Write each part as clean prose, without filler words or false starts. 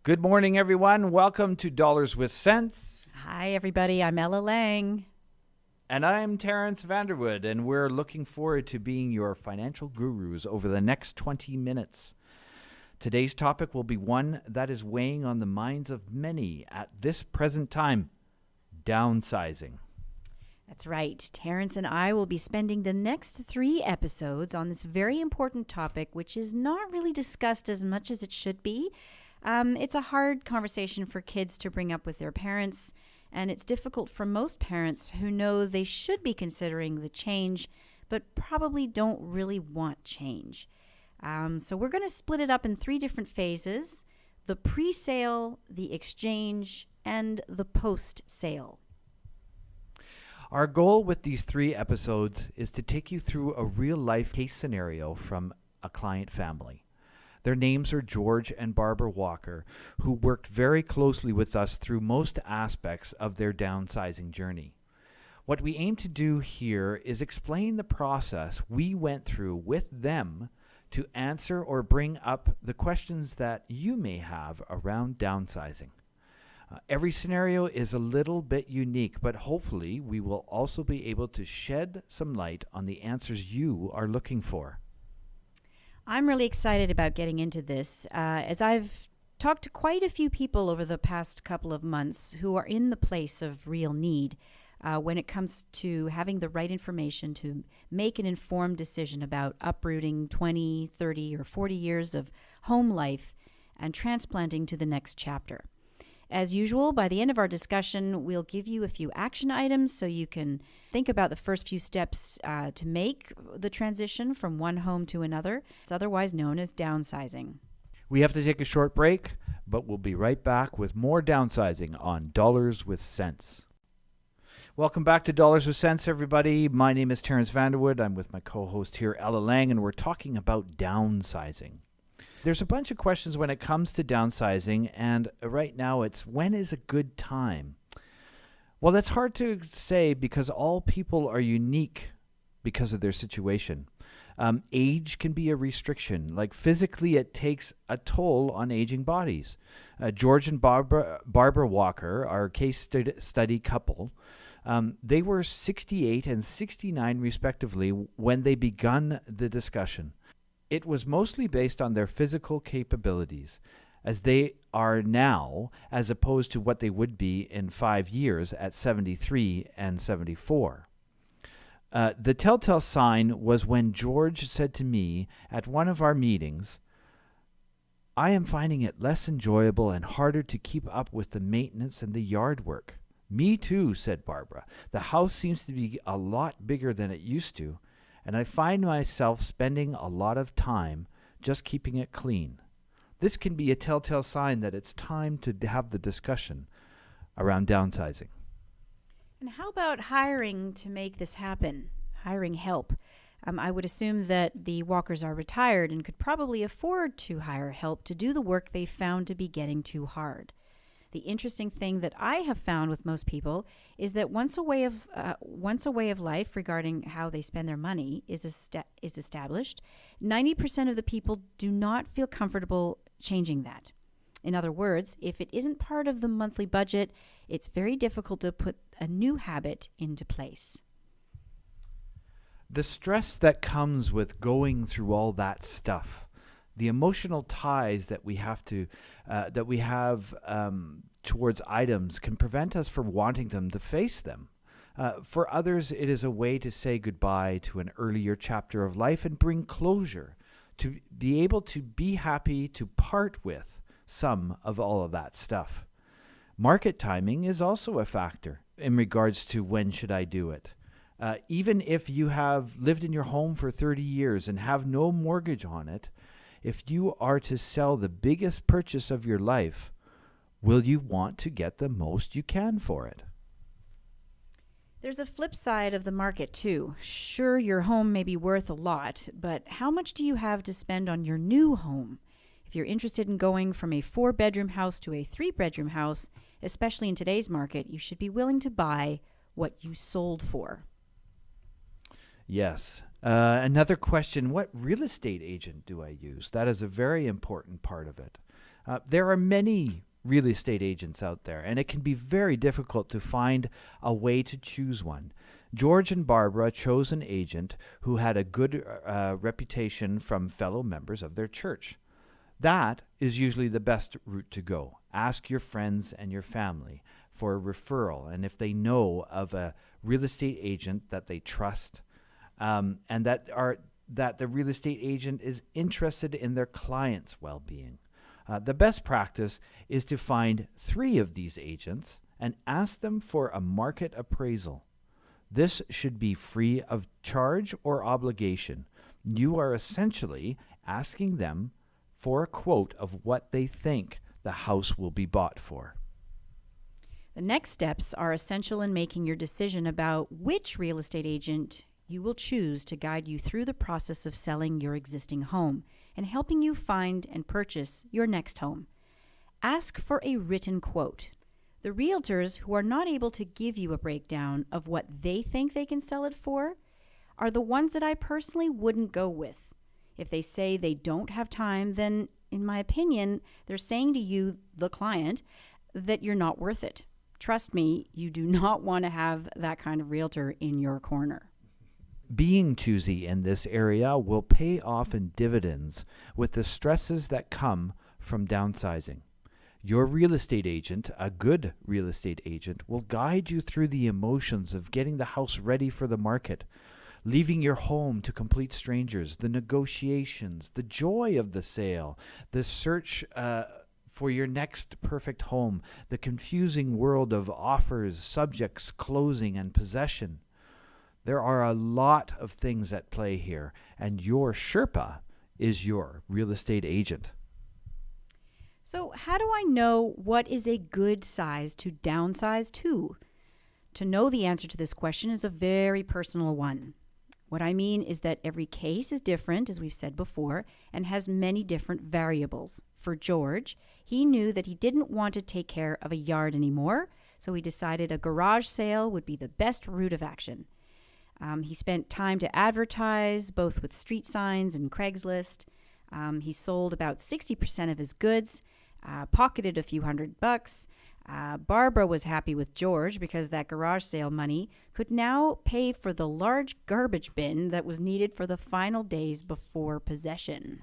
Good morning, everyone. Welcome to Dollars with Sense. Hi, everybody. I'm Ella Lang. And I'm Terence Vanderwood, and we're looking forward to being your financial gurus over the next 20 minutes. Today's topic will be one that is weighing on the minds of many at this present time: downsizing. That's right. Terence and I will be spending the next 3 episodes on this very important topic, which is not really discussed as much as it should be. It's a hard conversation for kids to bring up with their parents, and it's difficult for most parents who know they should be considering the change, but probably don't really want change. So we're going to split it up in 3 different phases: the pre-sale, the exchange, and the post-sale. Our goal with these 3 episodes is to take you through a real-life case scenario from a client family. Their names are George and Barbara Walker, who worked very closely with us through most aspects of their downsizing journey. What we aim to do here is explain the process we went through with them to answer or bring up the questions that you may have around downsizing. Every scenario is a little bit unique, but hopefully we will also be able to shed some light on the answers you are looking for. I'm really excited about getting into this, as I've talked to quite a few people over the past couple of months who are in the place of real need when it comes to having the right information to make an informed decision about uprooting 20, 30, or 40 years of home life and transplanting to the next chapter. As usual, by the end of our discussion, we'll give you a few action items so you can think about the first few steps to make the transition from one home to another. It's otherwise known as downsizing. We have to take a short break, but we'll be right back with more downsizing on Dollars with Sense. Welcome back to Dollars with Sense, everybody. My name is Terence Vanderwood. I'm with my co-host here, Ella Lang, and we're talking about downsizing. There's a bunch of questions when it comes to downsizing, and right now it's when is a good time? Well, that's hard to say because all people are unique because of their situation. Age can be a restriction. Like physically, it takes a toll on aging bodies. George and Barbara Walker, our case study couple, they were 68 and 69 respectively when they begun the discussion. It was mostly based on their physical capabilities, as they are now, as opposed to what they would be in 5 years at 73 and 74. The telltale sign was when George said to me at one of our meetings, "I am finding it less enjoyable and harder to keep up with the maintenance and the yard work." "Me too," said Barbara. "The house seems to be a lot bigger than it used to, and I find myself spending a lot of time just keeping it clean." This can be a telltale sign that it's time to have the discussion around downsizing. And how about hiring to make this happen? Hiring help. I would assume that the Walkers are retired and could probably afford to hire help to do the work they found to be getting too hard. The interesting thing that I have found with most people is that once a way of life regarding how they spend their money is established, 90% of the people do not feel comfortable changing that. In other words, if it isn't part of the monthly budget, it's very difficult to put a new habit into place. The stress that comes with going through all that stuff, the emotional ties that we have towards items can prevent us from wanting them to face them. For others, it is a way to say goodbye to an earlier chapter of life and bring closure, to be able to be happy to part with some of all of that stuff. Market timing is also a factor in regards to when should I do it. Even if you have lived in your home for 30 years and have no mortgage on it, if you are to sell the biggest purchase of your life, will you want to get the most you can for it? There's a flip side of the market too. Sure, your home may be worth a lot, but how much do you have to spend on your new home? If you're interested in going from a 4-bedroom house to a 3-bedroom house, especially in today's market, you should be willing to buy what you sold for. Yes. Another question, what real estate agent do I use? That is a very important part of it. There are many real estate agents out there, and it can be very difficult to find a way to choose one. George and Barbara chose an agent who had a good reputation from fellow members of their church. That is usually the best route to go. Ask your friends and your family for a referral, and if they know of a real estate agent that they trust, and that the real estate agent is interested in their client's well-being. The best practice is to find 3 of these agents and ask them for a market appraisal. This should be free of charge or obligation. You are essentially asking them for a quote of what they think the house will be bought for. The next steps are essential in making your decision about which real estate agent you will choose to guide you through the process of selling your existing home and helping you find and purchase your next home. Ask for a written quote. The realtors who are not able to give you a breakdown of what they think they can sell it for are the ones that I personally wouldn't go with. If they say they don't have time, then, in my opinion, they're saying to you, the client, that you're not worth it. Trust me, you do not want to have that kind of realtor in your corner. Being choosy in this area will pay off in dividends with the stresses that come from downsizing. Your real estate agent, a good real estate agent, will guide you through the emotions of getting the house ready for the market, leaving your home to complete strangers, the negotiations, the joy of the sale, the search for your next perfect home, the confusing world of offers, subjects, closing, and possession. There are a lot of things at play here, and your Sherpa is your real estate agent. So, how do I know what is a good size to downsize to? To know the answer to this question is a very personal one. What I mean is that every case is different, as we've said before, and has many different variables. For George, he knew that he didn't want to take care of a yard anymore, so he decided a garage sale would be the best route of action. He spent time to advertise, both with street signs and Craigslist. He sold about 60% of his goods, pocketed a few $100. Barbara was happy with George because that garage sale money could now pay for the large garbage bin that was needed for the final days before possession.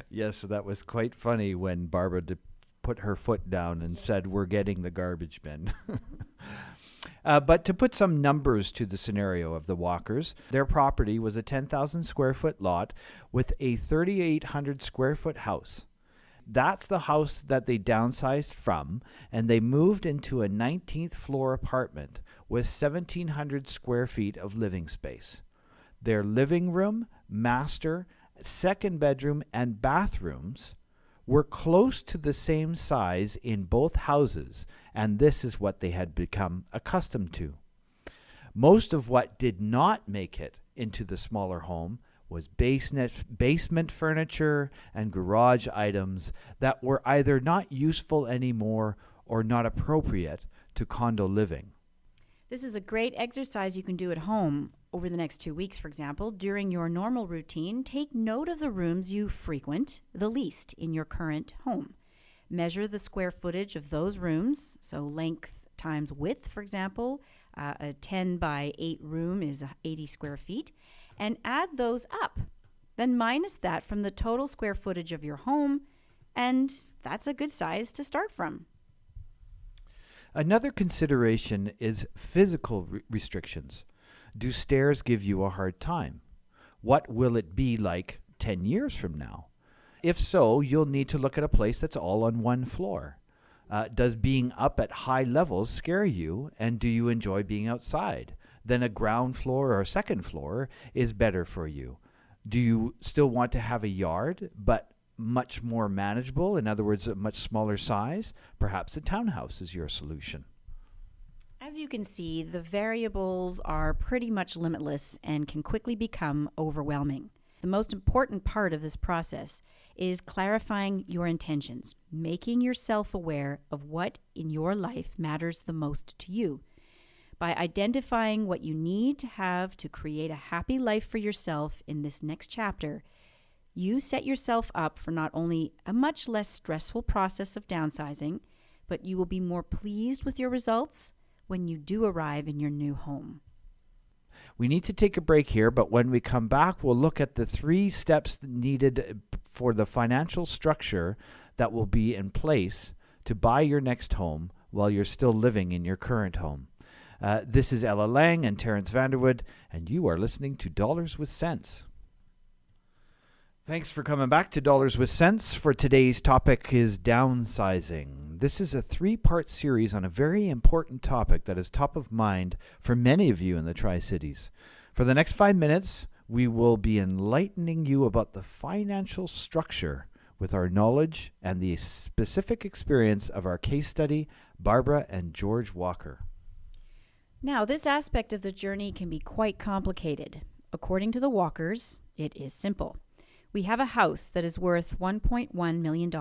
Yes, that was quite funny when Barbara put her foot down and said, "We're getting the garbage bin." But to put some numbers to the scenario of the Walkers, their property was a 10,000 square foot lot with a 3,800 square foot house. That's the house that they downsized from, and they moved into a 19th floor apartment with 1,700 square feet of living space. Their living room, master, second bedroom, and bathrooms were close to the same size in both houses, and this is what they had become accustomed to. Most of what did not make it into the smaller home was basement furniture and garage items that were either not useful anymore or not appropriate to condo living. This is a great exercise you can do at home over the next 2 weeks, for example. During your normal routine, take note of the rooms you frequent the least in your current home. Measure the square footage of those rooms, so length times width, for example. A 10 by 8 room is 80 square feet, and add those up. Then minus that from the total square footage of your home, and that's a good size to start from. Another consideration is physical restrictions. Do stairs give you a hard time? What will it be like 10 years from now? If so, you'll need to look at a place that's all on one floor. Does being up at high levels scare you, and do you enjoy being outside? Then a ground floor or a second floor is better for you. Do you still want to have a yard, but much more manageable, in other words, a much smaller size? Perhaps a townhouse is your solution. As you can see, the variables are pretty much limitless and can quickly become overwhelming. The most important part of this process is clarifying your intentions, making yourself aware of what in your life matters the most to you. By identifying what you need to have to create a happy life for yourself in this next chapter, You set yourself up for not only a much less stressful process of downsizing, but you will be more pleased with your results when you do arrive in your new home. We need to take a break here, but when we come back, we'll look at the 3 steps needed for the financial structure that will be in place to buy your next home while you're still living in your current home. This is Ella Lang and Terence Vanderwood, and you are listening to Dollars with Sense. Thanks for coming back to Dollars with Sense. For today's topic is downsizing. This is a 3-part series on a very important topic that is top of mind for many of you in the Tri-Cities. For the next 5 minutes, we will be enlightening you about the financial structure with our knowledge and the specific experience of our case study, Barbara and George Walker. Now, this aspect of the journey can be quite complicated. According to the Walkers, it is simple. We have a house that is worth $1.1 million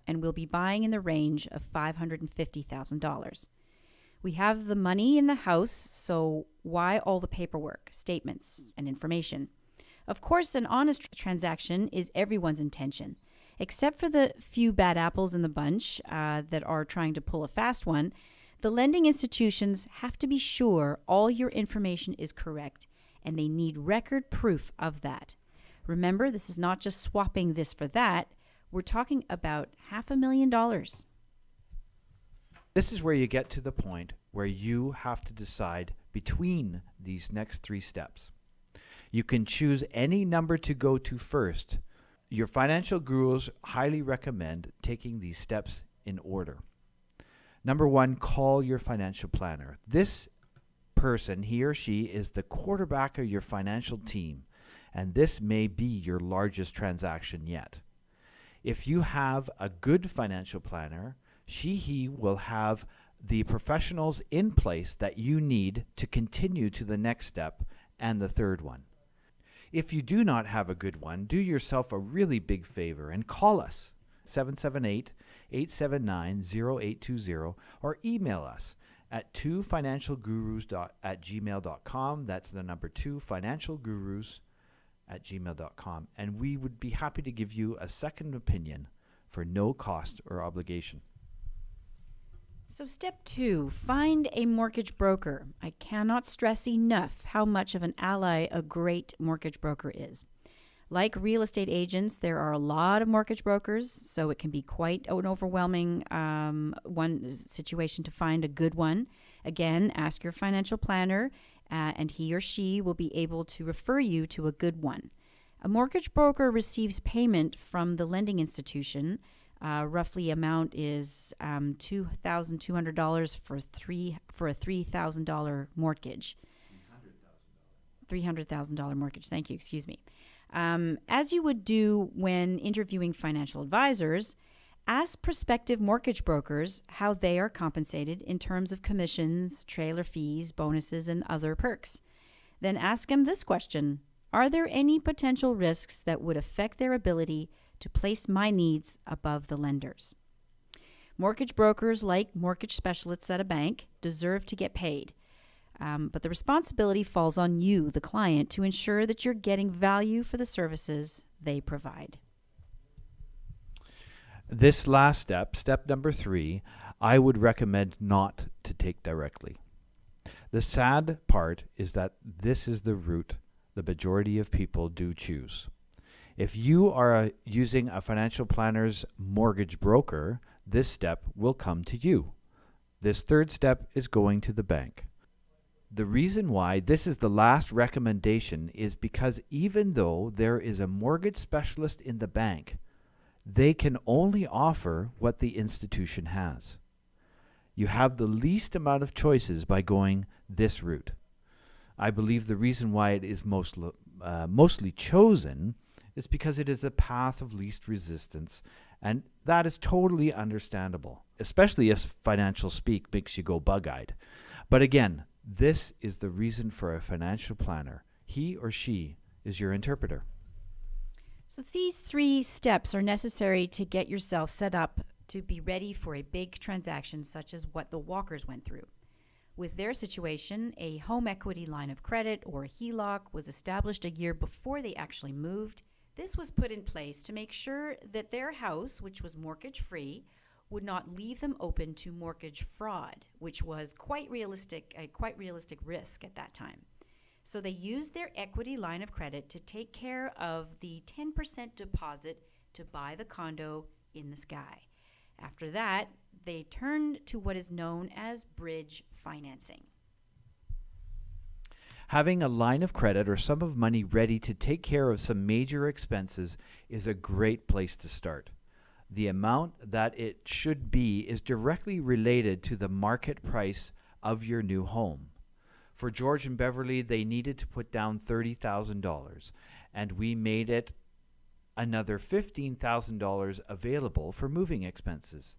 and we'll be buying in the range of $550,000. We have the money in the house, so why all the paperwork, statements, and information? Of course, an honest transaction is everyone's intention, except for the few bad apples in the bunch that are trying to pull a fast one. The lending institutions have to be sure all your information is correct, and they need record proof of that. Remember, this is not just swapping this for that. We're talking about $500,000. This is where you get to the point where you have to decide between these next 3 steps. You can choose any number to go to first. Your financial gurus highly recommend taking these steps in order. Number 1, call your financial planner. This person, he or she, is the quarterback of your financial team, and this may be your largest transaction yet. If you have a good financial planner, he will have the professionals in place that you need to continue to the next step and the 3rd one. If you do not have a good one, do yourself a really big favor and call us, 778-879-0820, or email us at 2financialgurus@gmail.com. That's the number 2financialgurus@gmail.com, and we would be happy to give you a second opinion for no cost or obligation. So step 2, find a mortgage broker. I cannot stress enough how much of an ally a great mortgage broker is. Like real estate agents, there are a lot of mortgage brokers, so it can be quite an overwhelming one situation to find a good one. Again, ask your financial planner, and he or she will be able to refer you to a good one. A mortgage broker receives payment from the lending institution. Roughly amount is $2,200 for a $3,000 mortgage. $300,000 mortgage. Thank you. Excuse me. As you would do when interviewing financial advisors, ask prospective mortgage brokers how they are compensated in terms of commissions, trailer fees, bonuses, and other perks. Then ask them this question: are there any potential risks that would affect their ability to place my needs above the lender's? Mortgage brokers, like mortgage specialists at a bank, deserve to get paid. But the responsibility falls on you, the client, to ensure that you're getting value for the services they provide. This last step, step number 3, I would recommend not to take directly. The sad part is that this is the route the majority of people do choose. If you are using a financial planner's mortgage broker, this step will come to you. This 3rd step is going to the bank. The reason why this is the last recommendation is because even though there is a mortgage specialist in the bank, they can only offer what the institution has. You have the least amount of choices by going this route. I believe the reason why it is mostly chosen is because it is the path of least resistance, and that is totally understandable, especially if financial speak makes you go bug-eyed. But again, this is the reason for a financial planner. He or she is your interpreter. So these 3 steps are necessary to get yourself set up to be ready for a big transaction such as what the Walkers went through. With their situation, a home equity line of credit or a HELOC was established a year before they actually moved. This was put in place to make sure that their house, which was mortgage-free, would not leave them open to mortgage fraud, which was a quite realistic risk at that time. So they used their equity line of credit to take care of the 10% deposit to buy the condo in the sky. After that, they turned to what is known as bridge financing. Having a line of credit or sum of money ready to take care of some major expenses is a great place to start. The amount that it should be is directly related to the market price of your new home. For George and Beverly, they needed to put down $30,000, and we made it another $15,000 available for moving expenses.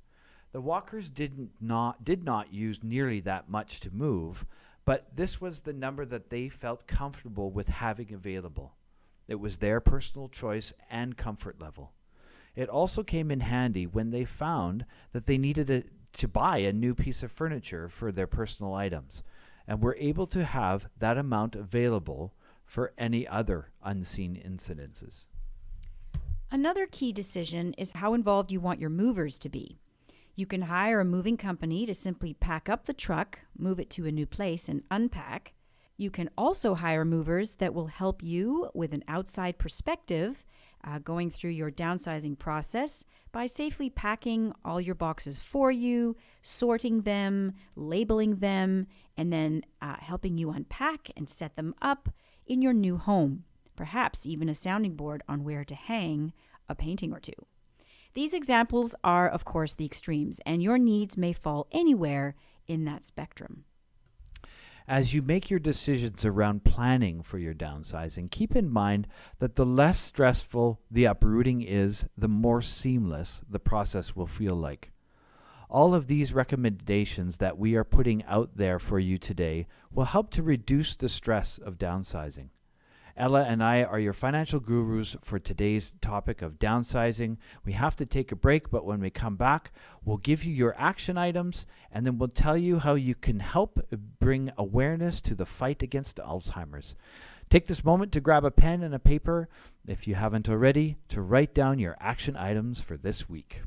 The Walkers did not use nearly that much to move, but this was the number that they felt comfortable with having available. It was their personal choice and comfort level. It also came in handy when they found that they needed to buy a new piece of furniture for their personal items, and were able to have that amount available for any other unseen incidences. Another key decision is how involved you want your movers to be. You can hire a moving company to simply pack up the truck, move it to a new place, and unpack. You can also hire movers that will help you with an outside perspective, going through your downsizing process by safely packing all your boxes for you, sorting them, labeling them, and then helping you unpack and set them up in your new home. Perhaps even a sounding board on where to hang a painting or two. These examples are, of course, the extremes, and your needs may fall anywhere in that spectrum. As you make your decisions around planning for your downsizing, keep in mind that the less stressful the uprooting is, the more seamless the process will feel like. All of these recommendations that we are putting out there for you today will help to reduce the stress of downsizing. Ella and I are your financial gurus for today's topic of downsizing. We have to take a break, but when we come back, we'll give you your action items, and then we'll tell you how you can help bring awareness to the fight against Alzheimer's. Take this moment to grab a pen and a paper, if you haven't already, to write down your action items for this week.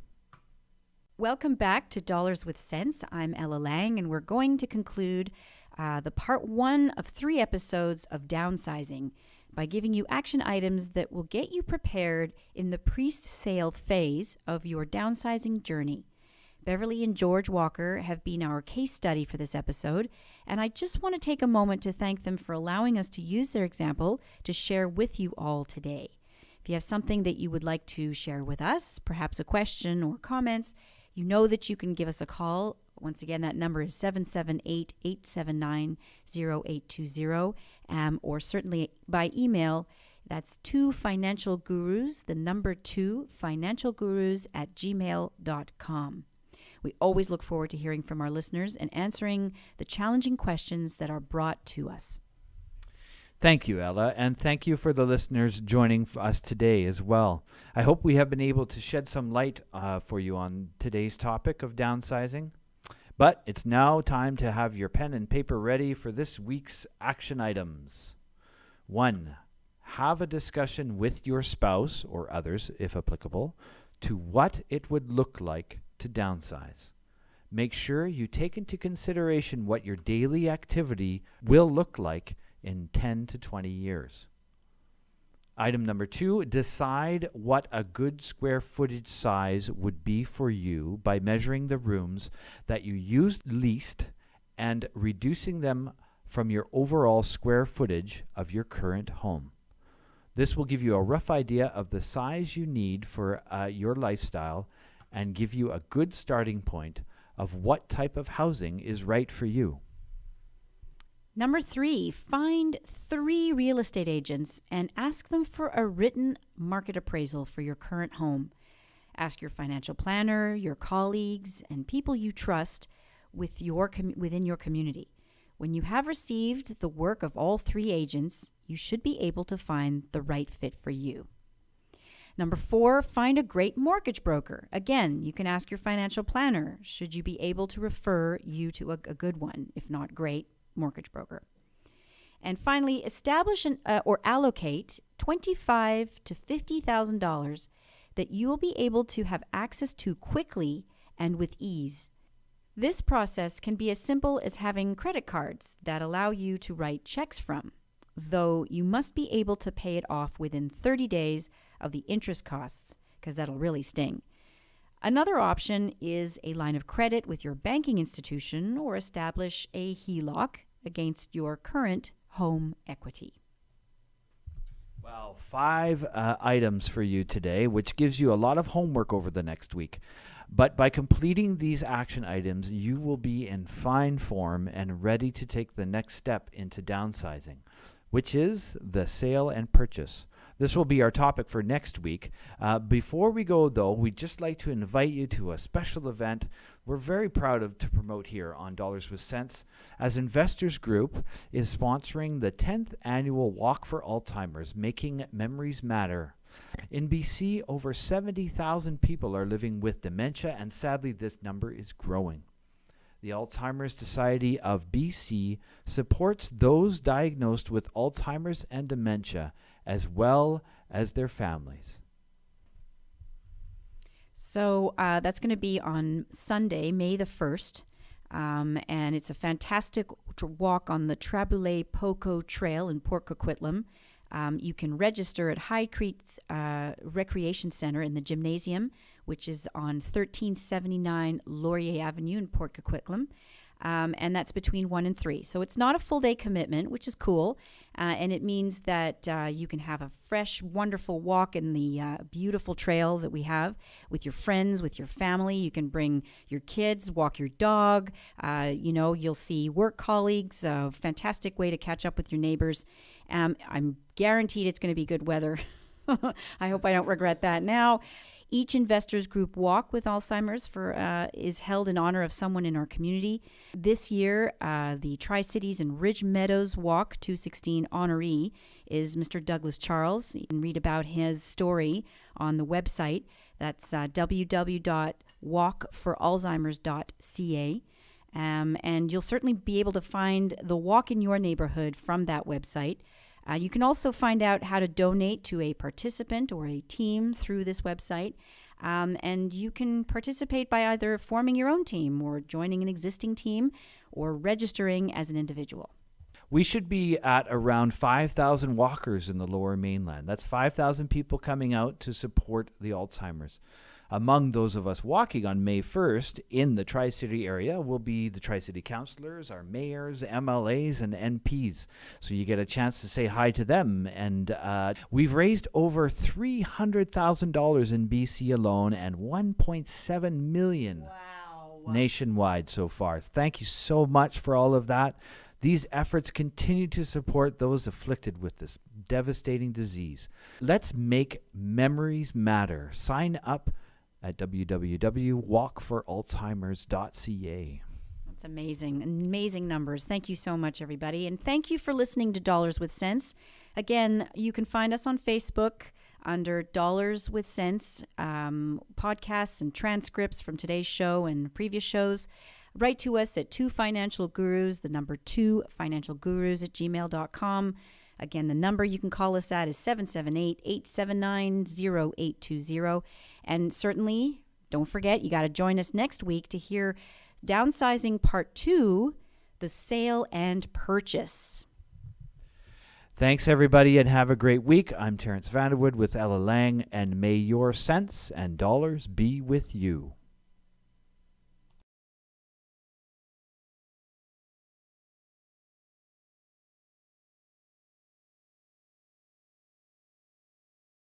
Welcome back to Dollars with Sense. I'm Ella Lang, and we're going to conclude the part 1 of 3 episodes of downsizing by giving you action items that will get you prepared in the pre-sale phase of your downsizing journey. Beverly and George Walker have been our case study for this episode, and I just want to take a moment to thank them for allowing us to use their example to share with you all today. If you have something that you would like to share with us, perhaps a question or comments, you know that you can give us a call. Once again, that number is 778-879-0820, or certainly by email. That's 2financialgurus, the number 2, financialgurus@gmail.com. We always look forward to hearing from our listeners and answering the challenging questions that are brought to us. Thank you, Ella, and thank you for the listeners joining us today as well. I hope we have been able to shed some light for you on today's topic of downsizing. But it's now time to have your pen and paper ready for this week's action items. 1. Have a discussion with your spouse, or others if applicable, to what it would look like to downsize. Make sure you take into consideration what your daily activity will look like in 10 to 20 years. Item number 2, decide what a good square footage size would be for you by measuring the rooms that you used least and reducing them from your overall square footage of your current home. This will give you a rough idea of the size you need for your lifestyle and give you a good starting point of what type of housing is right for you. Number 3, find 3 real estate agents and ask them for a written market appraisal for your current home. Ask your financial planner, your colleagues, and people you trust within your community. When you have received the work of all 3 agents, you should be able to find the right fit for you. Number 4, find a great mortgage broker. Again, you can ask your financial planner, should you be able to refer you to a good one, if not great, mortgage broker. And finally, establish or allocate $25,000 to $50,000 that you will be able to have access to quickly and with ease. This process can be as simple as having credit cards that allow you to write checks from, though you must be able to pay it off within 30 days of the interest costs, because that'll really sting. Another option is a line of credit with your banking institution or establish a HELOC against your current home equity. Well, 5 items for you today, which gives you a lot of homework over the next week. But by completing these action items, you will be in fine form and ready to take the next step into downsizing, which is the sale and purchase. This will be our topic for next week. Before we go, though, we'd just like to invite you to a special event we're very proud to promote here on Dollars with Sense, as Investors Group is sponsoring the 10th annual Walk for Alzheimer's, Making Memories Matter. In BC, over 70,000 people are living with dementia, and sadly this number is growing. The Alzheimer's Society of BC supports those diagnosed with Alzheimer's and dementia, as well as their families. So that's going to be on Sunday, May the 1st, and it's a fantastic walk on the Traboulet Poco Trail in Port Coquitlam. You can register at High Creek Recreation Center in the gymnasium, which is on 1379 Laurier Avenue in Port Coquitlam, and that's between 1 and 3. So it's not a full-day commitment, which is cool, and it means that you can have a fresh, wonderful walk in the beautiful trail that we have with your friends, with your family. You can bring your kids, walk your dog. You'll see work colleagues, a fantastic way to catch up with your neighbors. I'm guaranteed it's going to be good weather. I hope I don't regret that now. Each Investors Group Walk with Alzheimer's is held in honor of someone in our community. This year, the Tri-Cities and Ridge Meadows Walk 216 honoree is Mr. Douglas Charles. You can read about his story on the website. That's www.walkforalzheimers.ca. And you'll certainly be able to find the walk in your neighborhood from that website. You can also find out how to donate to a participant or a team through this website. And you can participate by either forming your own team or joining an existing team or registering as an individual. We should be at around 5,000 walkers in the Lower Mainland. That's 5,000 people coming out to support the Alzheimer's. Among those of us walking on May 1st in the Tri-City area will be the Tri-City councillors, our mayors, MLAs, and MPs. So you get a chance to say hi to them. And we've raised over $300,000 in BC alone and $1.7 million nationwide so far. Thank you so much for all of that. These efforts continue to support those afflicted with this devastating disease. Let's make memories matter. Sign up at www.walkforalzheimers.ca. That's amazing. Amazing numbers. Thank you so much, everybody. And thank you for listening to Dollars with Sense. Again, you can find us on Facebook under Dollars with Sense, podcasts and transcripts from today's show and previous shows. Write to us at 2financialgurus, the number 2financialgurus@gmail.com. Again, the number you can call us at is 778-879-0820. And certainly, don't forget, you got to join us next week to hear Downsizing Part 2, the sale and purchase. Thanks, everybody, and have a great week. I'm Terence Vanderwood with Ella Lang, and may your sense and dollars be with you.